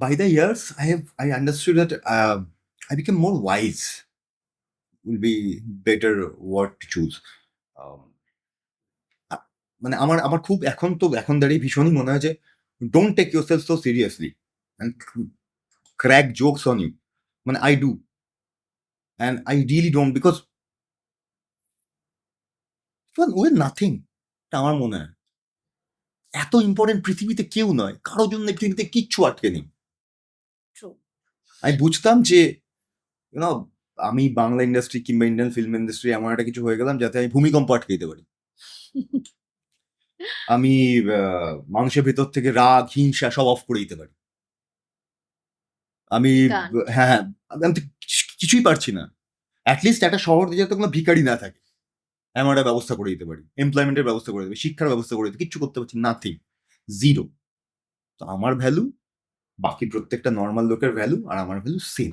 By the years, I understood that I became more wise. Will be better word to choose. Um, আ- মানে আমার আমার খুব এখন দাঁড়িয়ে ভীষণই মনে হয় যে don't take yourself so seriously and crack jokes on you. মানে I do and I really don't because way nothing. আমার মনে হয় এত ইম্পর্টেন্ট পৃথিবীতে কেউ নয়, কারোর জন্য পৃথিবীতে কিচ্ছু আটকে নেই। True. আমি বুঝতাম যে ইউনো আমি বাংলা ইন্ডাস্ট্রি কিংবা ইন্ডিয়ান ফিল্ম ইন্ডাস্ট্রি এমন একটা কিছু হয়ে গেলাম যাতে আমি ভূমিকম্প আটকে দিতে পারি। আমি মানুষের ভেতর থেকে রাগ হিংসা সব অফ করে দিতে পারি। আমি Can't. হ্যাঁ হ্যাঁ আমি তো কিছুই পারছি না। অ্যাটলিস্ট একটা শহর যাতে কোনো ভিখারি না থাকে এমন একটা ব্যবস্থা করে দিতে পারি, এমপ্লয়মেন্টের ব্যবস্থা করে দেবে, শিক্ষার ব্যবস্থা করে দেবে, কিচ্ছু করতে পারছি নাথিং, জিরো। তো আমার ভ্যালু বাকি প্রত্যেকটা নর্মাল লোকের ভ্যালু আর আমার ভ্যালু সেম।